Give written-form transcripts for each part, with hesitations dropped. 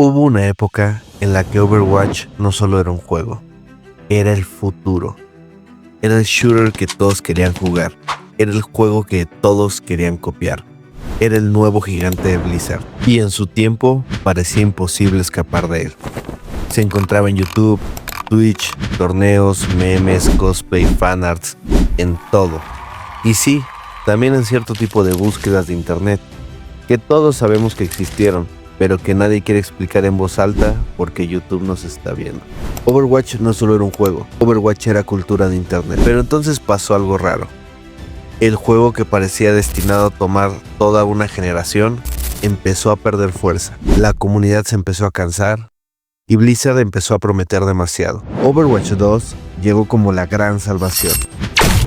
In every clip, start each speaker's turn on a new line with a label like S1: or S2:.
S1: Hubo una época en la que Overwatch no solo era un juego, era el futuro. Era el shooter que todos querían jugar, era el juego que todos querían copiar. Era el nuevo gigante de Blizzard, y en su tiempo parecía imposible escapar de él. Se encontraba en YouTube, Twitch, torneos, memes, cosplay, fanarts, en todo. Y sí, también en cierto tipo de búsquedas de internet, que todos sabemos que existieron, pero que nadie quiere explicar en voz alta porque YouTube nos está viendo. Overwatch no solo era un juego, Overwatch era cultura de internet. Pero entonces pasó algo raro. El juego que parecía destinado a tomar toda una generación empezó a perder fuerza. La comunidad se empezó a cansar y Blizzard empezó a prometer demasiado. Overwatch 2 llegó como la gran salvación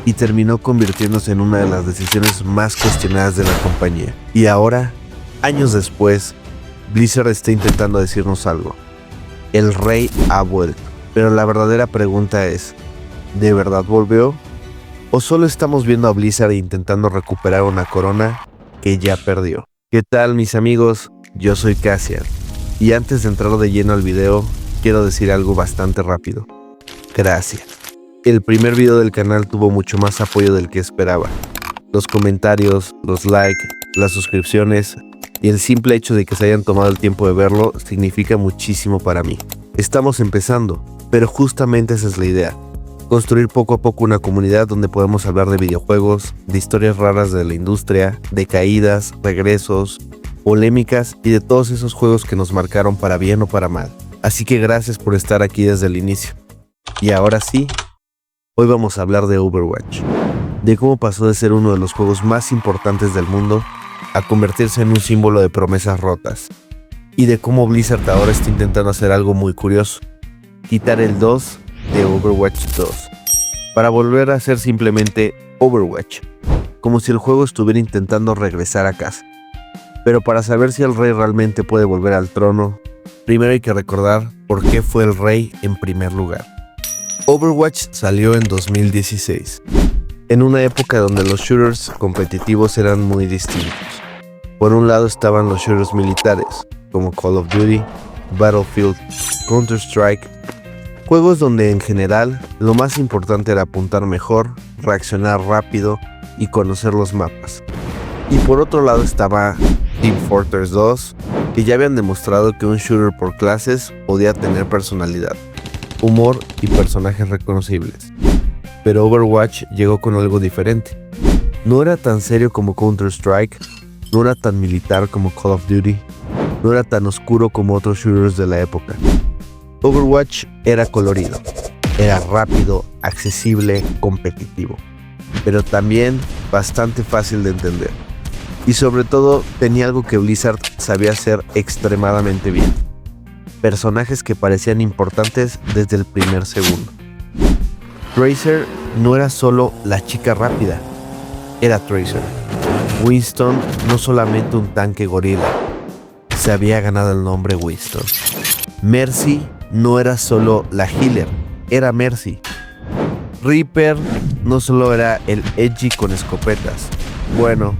S1: y terminó convirtiéndose en una de las decisiones más cuestionadas de la compañía. Y ahora, años después, Blizzard está intentando decirnos algo. El rey ha vuelto. Pero la verdadera pregunta es, ¿de verdad volvió? ¿O solo estamos viendo a Blizzard intentando recuperar una corona que ya perdió? ¿Qué tal, mis amigos? Yo soy Cassian. Y antes de entrar de lleno al video, quiero decir algo bastante rápido. Gracias. El primer video del canal tuvo mucho más apoyo del que esperaba. Los comentarios, los likes, las suscripciones y el simple hecho de que se hayan tomado el tiempo de verlo significa muchísimo para mí. Estamos empezando, pero justamente esa es la idea. Construir poco a poco una comunidad donde podemos hablar de videojuegos, de historias raras de la industria, de caídas, regresos, polémicas y de todos esos juegos que nos marcaron para bien o para mal. Así que gracias por estar aquí desde el inicio. Y ahora sí, hoy vamos a hablar de Overwatch, de cómo pasó de ser uno de los juegos más importantes del mundo a convertirse en un símbolo de promesas rotas, y de cómo Blizzard ahora está intentando hacer algo muy curioso, quitar el 2 de Overwatch 2, para volver a ser simplemente Overwatch, como si el juego estuviera intentando regresar a casa. Pero para saber si el rey realmente puede volver al trono, primero hay que recordar por qué fue el rey en primer lugar. Overwatch salió en 2016, en una época donde los shooters competitivos eran muy distintos. Por un lado estaban los shooters militares, como Call of Duty, Battlefield, Counter-Strike, juegos donde en general lo más importante era apuntar mejor, reaccionar rápido y conocer los mapas. Y por otro lado estaba Team Fortress 2, que ya habían demostrado que un shooter por clases podía tener personalidad, humor y personajes reconocibles. Pero Overwatch llegó con algo diferente. No era tan serio como Counter-Strike, no era tan militar como Call of Duty, no era tan oscuro como otros shooters de la época. Overwatch era colorido, era rápido, accesible, competitivo, pero también bastante fácil de entender. Y sobre todo tenía algo que Blizzard sabía hacer extremadamente bien: personajes que parecían importantes desde el primer segundo. Tracer no era solo la chica rápida, era Tracer. Winston no solamente un tanque gorila, se había ganado el nombre Winston. Mercy no era solo la healer, era Mercy. Reaper no solo era el edgy con escopetas, bueno,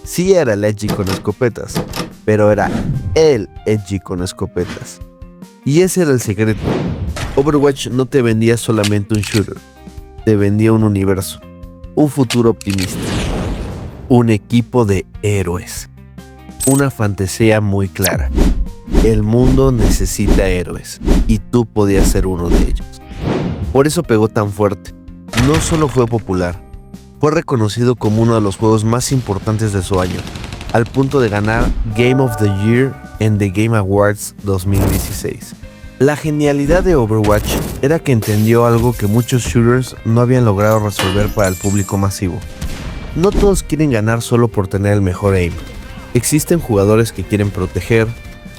S1: sí era el edgy con escopetas, pero era el edgy con escopetas. Y ese era el secreto. Overwatch no te vendía solamente un shooter, te vendía un universo, un futuro optimista, un equipo de héroes, una fantasía muy clara. El mundo necesita héroes y tú podías ser uno de ellos. Por eso pegó tan fuerte. No solo fue popular, fue reconocido como uno de los juegos más importantes de su año, al punto de ganar Game of the Year en The Game Awards 2016. La genialidad de Overwatch era que entendió algo que muchos shooters no habían logrado resolver para el público masivo. No todos quieren ganar solo por tener el mejor aim. Existen jugadores que quieren proteger,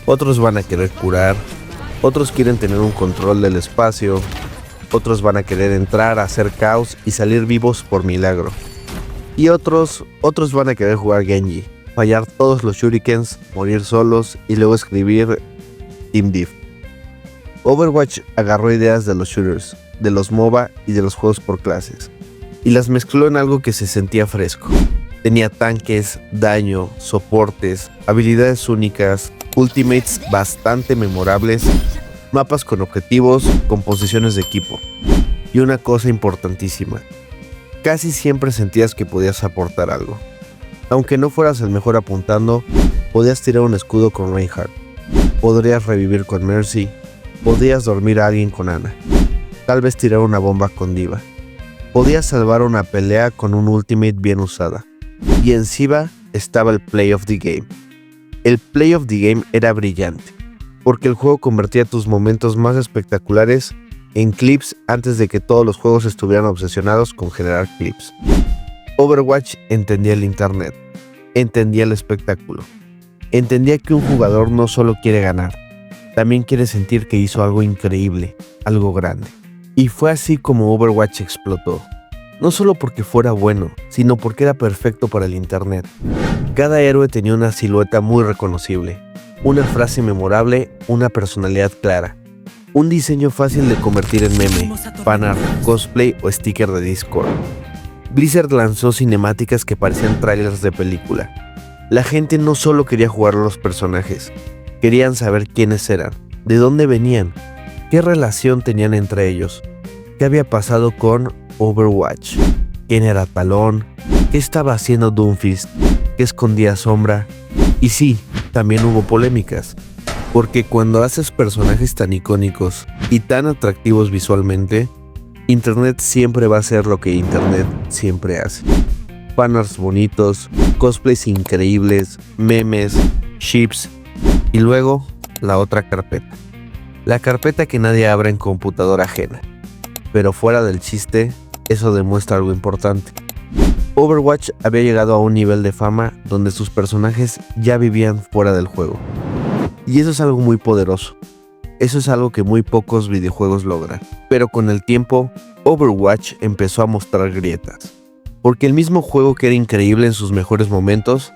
S1: otros van a querer curar, otros quieren tener un control del espacio, otros van a querer entrar a hacer caos y salir vivos por milagro. Y otros van a querer jugar Genji, fallar todos los shurikens, morir solos y luego escribir Team Div. Overwatch agarró ideas de los shooters, de los MOBA y de los juegos por clases, y las mezcló en algo que se sentía fresco. Tenía tanques, daño, soportes, habilidades únicas, ultimates bastante memorables, mapas con objetivos, composiciones de equipo. Y una cosa importantísima, casi siempre sentías que podías aportar algo. Aunque no fueras el mejor apuntando, podías tirar un escudo con Reinhardt, podrías revivir con Mercy, podías dormir a alguien con Ana, tal vez tirar una bomba con D.Va, podías salvar una pelea con un ultimate bien usada. Y encima estaba el Play of the Game. El Play of the Game era brillante, porque el juego convertía tus momentos más espectaculares en clips antes de que todos los juegos estuvieran obsesionados con generar clips. Overwatch entendía el internet, entendía el espectáculo, entendía que un jugador no solo quiere ganar, también quiere sentir que hizo algo increíble, algo grande. Y fue así como Overwatch explotó, no solo porque fuera bueno, sino porque era perfecto para el internet. Cada héroe tenía una silueta muy reconocible, una frase memorable, una personalidad clara, un diseño fácil de convertir en meme, fanart, cosplay o sticker de Discord. Blizzard lanzó cinemáticas que parecían trailers de película. La gente no solo quería jugar a los personajes, querían saber quiénes eran, de dónde venían, qué relación tenían entre ellos, qué había pasado con Overwatch, quién era Talon, qué estaba haciendo Doomfist, qué escondía Sombra. Y sí, también hubo polémicas, porque cuando haces personajes tan icónicos y tan atractivos visualmente, Internet siempre va a ser lo que Internet siempre hace. Fanarts bonitos, cosplays increíbles, memes, ships y luego la otra carpeta. La carpeta que nadie abre en computadora ajena. Pero fuera del chiste, eso demuestra algo importante. Overwatch había llegado a un nivel de fama donde sus personajes ya vivían fuera del juego. Y eso es algo muy poderoso. Eso es algo que muy pocos videojuegos logran. Pero con el tiempo, Overwatch empezó a mostrar grietas. Porque el mismo juego que era increíble en sus mejores momentos,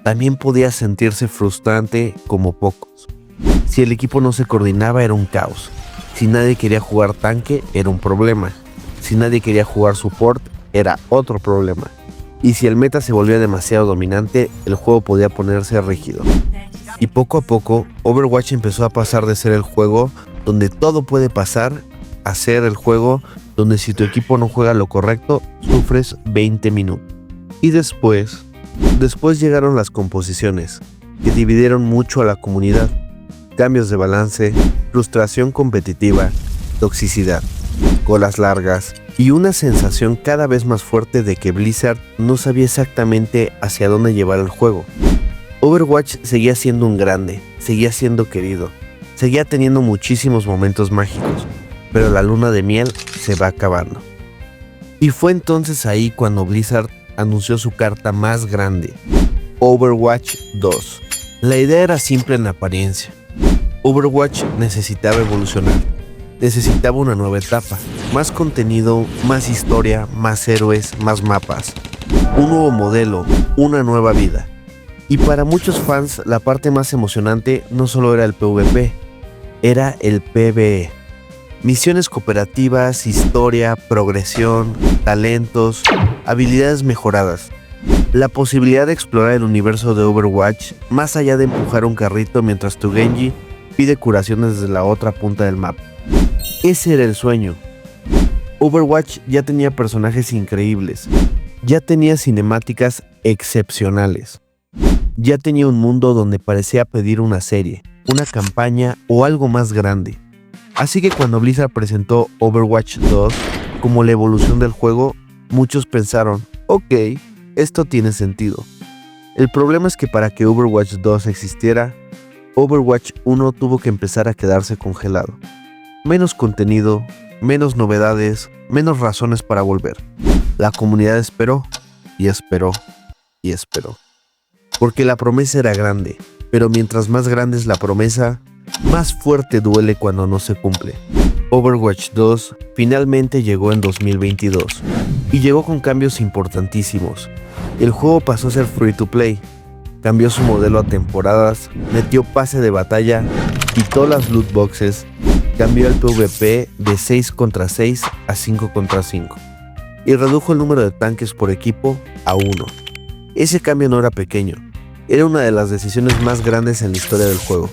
S1: también podía sentirse frustrante como pocos. Si el equipo no se coordinaba era un caos. Si nadie quería jugar tanque era un problema. Si nadie quería jugar support era otro problema. Y si el meta se volvía demasiado dominante, el juego podía ponerse rígido. Y poco a poco, Overwatch empezó a pasar de ser el juego donde todo puede pasar a ser el juego donde si tu equipo no juega lo correcto, sufres 20 minutos. Y después llegaron las composiciones, que dividieron mucho a la comunidad. Cambios de balance, frustración competitiva, toxicidad, colas largas y una sensación cada vez más fuerte de que Blizzard no sabía exactamente hacia dónde llevar el juego. Overwatch seguía siendo un grande, seguía siendo querido, seguía teniendo muchísimos momentos mágicos, pero la luna de miel se va acabando. Y fue entonces ahí cuando Blizzard anunció su carta más grande, Overwatch 2. La idea era simple en apariencia. Overwatch necesitaba evolucionar, necesitaba una nueva etapa, más contenido, más historia, más héroes, más mapas, un nuevo modelo, una nueva vida. Y para muchos fans la parte más emocionante no solo era el PvP, era el PvE. Misiones cooperativas, historia, progresión, talentos, habilidades mejoradas. La posibilidad de explorar el universo de Overwatch más allá de empujar un carrito mientras tu Genji pide curaciones desde la otra punta del mapa. Ese era el sueño. Overwatch ya tenía personajes increíbles, ya tenía cinemáticas excepcionales. Ya tenía un mundo donde parecía pedir una serie, una campaña o algo más grande. Así que cuando Blizzard presentó Overwatch 2 como la evolución del juego, muchos pensaron, ok, esto tiene sentido. El problema es que para que Overwatch 2 existiera, Overwatch 1 tuvo que empezar a quedarse congelado. Menos contenido, menos novedades, menos razones para volver. La comunidad esperó, y esperó, y esperó. Porque la promesa era grande, pero mientras más grande es la promesa, más fuerte duele cuando no se cumple. Overwatch 2 finalmente llegó en 2022, y llegó con cambios importantísimos. El juego pasó a ser free to play, cambió su modelo a temporadas, metió pase de batalla, quitó las loot boxes, cambió el PvP de 6 contra 6 a 5 contra 5, y redujo el número de tanques por equipo a 1. Ese cambio no era pequeño, Era una de las decisiones más grandes en la historia del juego.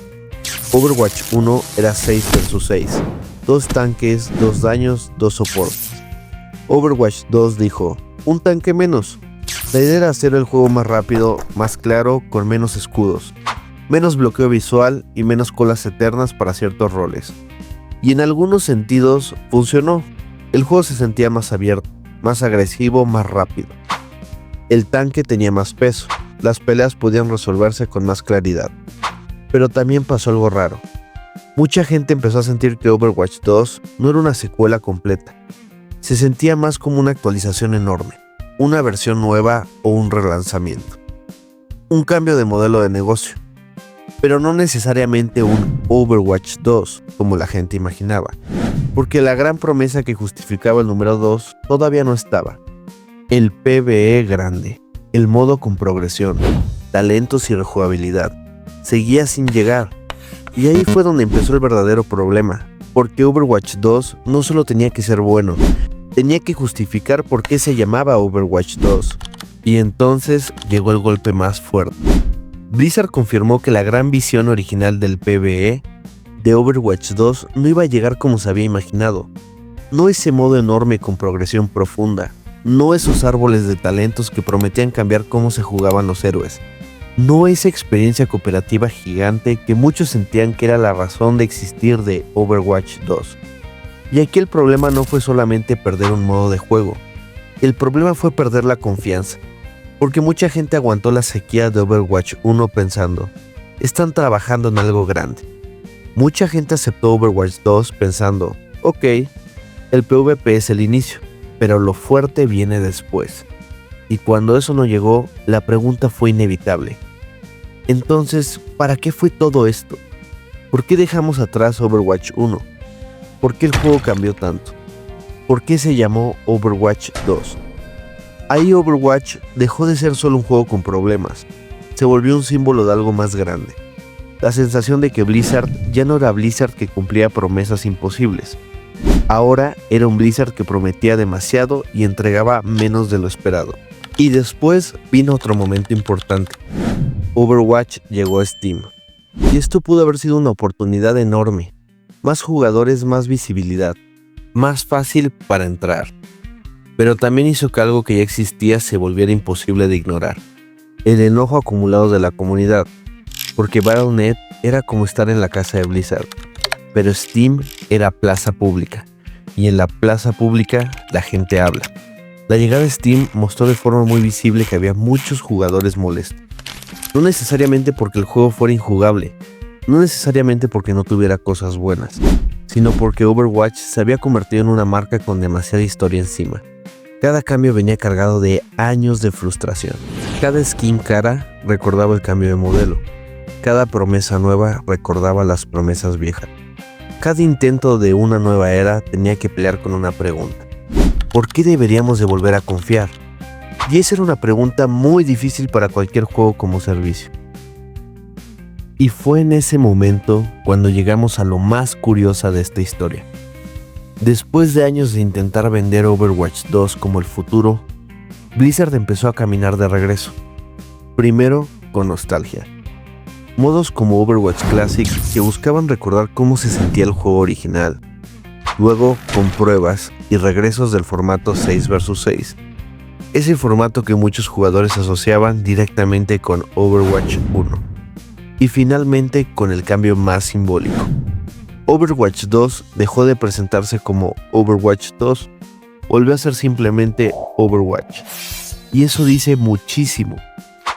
S1: Overwatch 1 era 6 versus 6, 2 tanques, 2 daños, 2 soportes. Overwatch 2 dijo, un tanque menos. La idea era hacer el juego más rápido, más claro, con menos escudos, menos bloqueo visual y menos colas eternas para ciertos roles. Y en algunos sentidos funcionó. El juego se sentía más abierto, más agresivo, más rápido. El tanque tenía más peso, las peleas podían resolverse con más claridad. Pero también pasó algo raro. Mucha gente empezó a sentir que Overwatch 2 no era una secuela completa. Se sentía más como una actualización enorme, una versión nueva o un relanzamiento. Un cambio de modelo de negocio. Pero no necesariamente un Overwatch 2 como la gente imaginaba, porque la gran promesa que justificaba el número 2 todavía no estaba. El PvE grande, el modo con progresión, talentos y rejugabilidad, seguía sin llegar. Y ahí fue donde empezó el verdadero problema, porque Overwatch 2 no solo tenía que ser bueno, tenía que justificar por qué se llamaba Overwatch 2. Y entonces llegó el golpe más fuerte. Blizzard confirmó que la gran visión original del PvE de Overwatch 2 no iba a llegar como se había imaginado. No ese modo enorme con progresión profunda, no esos árboles de talentos que prometían cambiar cómo se jugaban los héroes, no esa experiencia cooperativa gigante que muchos sentían que era la razón de existir de Overwatch 2. Y aquí el problema no fue solamente perder un modo de juego, el problema fue perder la confianza. Porque mucha gente aguantó la sequía de Overwatch 1 pensando, están trabajando en algo grande. Mucha gente aceptó Overwatch 2 pensando, ok, el PvP es el inicio, pero lo fuerte viene después. Y cuando eso no llegó, la pregunta fue inevitable. Entonces, ¿para qué fue todo esto? ¿Por qué dejamos atrás Overwatch 1? ¿Por qué el juego cambió tanto? ¿Por qué se llamó Overwatch 2? Ahí Overwatch dejó de ser solo un juego con problemas, se volvió un símbolo de algo más grande. La sensación de que Blizzard ya no era Blizzard que cumplía promesas imposibles. Ahora era un Blizzard que prometía demasiado y entregaba menos de lo esperado. Y después vino otro momento importante. Overwatch llegó a Steam. Y esto pudo haber sido una oportunidad enorme. Más jugadores, más visibilidad. Más fácil para entrar. Pero también hizo que algo que ya existía se volviera imposible de ignorar. El enojo acumulado de la comunidad, porque Battle.net era como estar en la casa de Blizzard, pero Steam era plaza pública, y en la plaza pública la gente habla. La llegada de Steam mostró de forma muy visible que había muchos jugadores molestos, no necesariamente porque el juego fuera injugable, no necesariamente porque no tuviera cosas buenas, sino porque Overwatch se había convertido en una marca con demasiada historia encima. Cada cambio venía cargado de años de frustración. Cada skin cara recordaba el cambio de modelo. Cada promesa nueva recordaba las promesas viejas. Cada intento de una nueva era tenía que pelear con una pregunta. ¿Por qué deberíamos de volver a confiar? Y esa era una pregunta muy difícil para cualquier juego como servicio. Y fue en ese momento cuando llegamos a lo más curiosa de esta historia. Después de años de intentar vender Overwatch 2 como el futuro, Blizzard empezó a caminar de regreso. Primero, con nostalgia. Modos como Overwatch Classic que buscaban recordar cómo se sentía el juego original. Luego, con pruebas y regresos del formato 6 vs 6. Ese formato que muchos jugadores asociaban directamente con Overwatch 1. Y finalmente, con el cambio más simbólico. Overwatch 2 dejó de presentarse como Overwatch 2, volvió a ser simplemente Overwatch. Y eso dice muchísimo,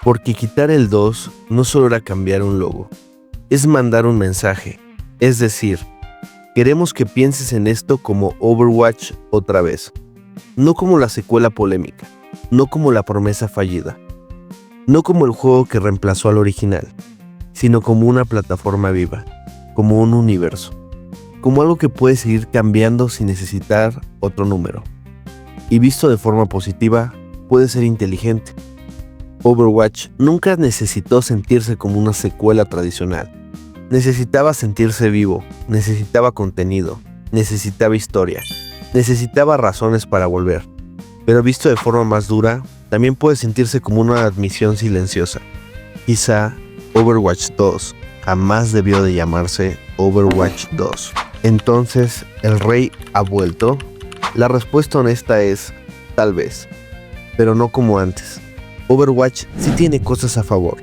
S1: porque quitar el 2 no solo era cambiar un logo, es mandar un mensaje, es decir, queremos que pienses en esto como Overwatch otra vez, no como la secuela polémica, no como la promesa fallida, no como el juego que reemplazó al original, sino como una plataforma viva, como un universo, como algo que puede seguir cambiando sin necesitar otro número. Y visto de forma positiva, puede ser inteligente. Overwatch nunca necesitó sentirse como una secuela tradicional. Necesitaba sentirse vivo, necesitaba contenido, necesitaba historia, necesitaba razones para volver. Pero visto de forma más dura, también puede sentirse como una admisión silenciosa. Quizá Overwatch 2 jamás debió de llamarse Overwatch 2. Entonces, ¿el rey ha vuelto? La respuesta honesta es, tal vez, pero no como antes. Overwatch sí tiene cosas a favor.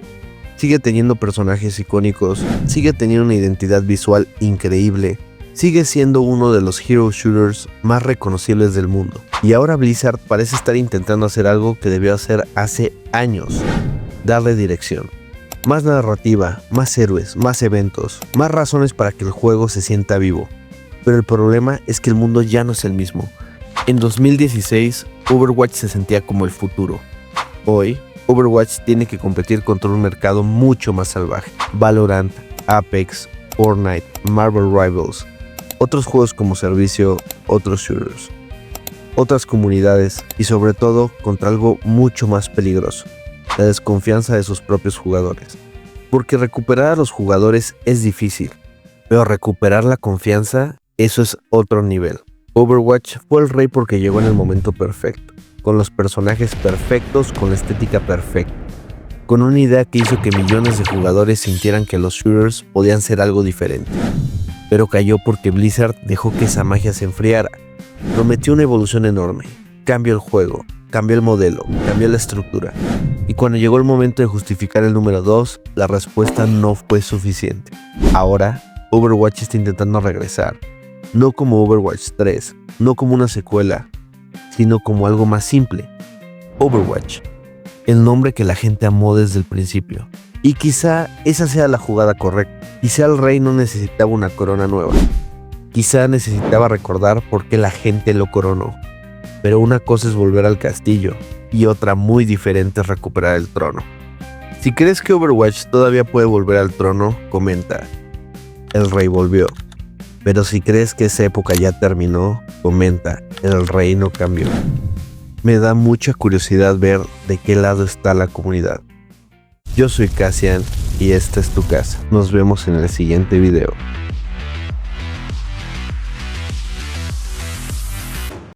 S1: Sigue teniendo personajes icónicos, sigue teniendo una identidad visual increíble, sigue siendo uno de los hero shooters más reconocibles del mundo. Y ahora Blizzard parece estar intentando hacer algo que debió hacer hace años: darle dirección. Más narrativa, más héroes, más eventos, más razones para que el juego se sienta vivo. Pero el problema es que el mundo ya no es el mismo. En 2016, Overwatch se sentía como el futuro. Hoy, Overwatch tiene que competir contra un mercado mucho más salvaje. Valorant, Apex, Fortnite, Marvel Rivals, otros juegos como servicio, otros shooters, otras comunidades y sobre todo contra algo mucho más peligroso: la desconfianza de sus propios jugadores. Porque recuperar a los jugadores es difícil, pero recuperar la confianza, eso es otro nivel. Overwatch fue el rey porque llegó en el momento perfecto, con los personajes perfectos, con la estética perfecta, con una idea que hizo que millones de jugadores sintieran que los shooters podían ser algo diferente. Pero cayó porque Blizzard dejó que esa magia se enfriara. Prometió una evolución enorme, cambió el juego, cambió el modelo, cambió la estructura. Y cuando llegó el momento de justificar el número 2, la respuesta no fue suficiente. Ahora, Overwatch está intentando regresar, no como Overwatch 3, no como una secuela, sino como algo más simple: Overwatch, el nombre que la gente amó desde el principio. Y quizá esa sea la jugada correcta. Quizá el rey no necesitaba una corona nueva. Quizá necesitaba recordar por qué la gente lo coronó. Pero una cosa es volver al castillo y otra muy diferente es recuperar el trono. Si crees que Overwatch todavía puede volver al trono, comenta: el rey volvió. Pero si crees que esa época ya terminó, comenta: el rey no cambió. Me da mucha curiosidad ver de qué lado está la comunidad. Yo soy Cassian y esta es tu casa. Nos vemos en el siguiente video.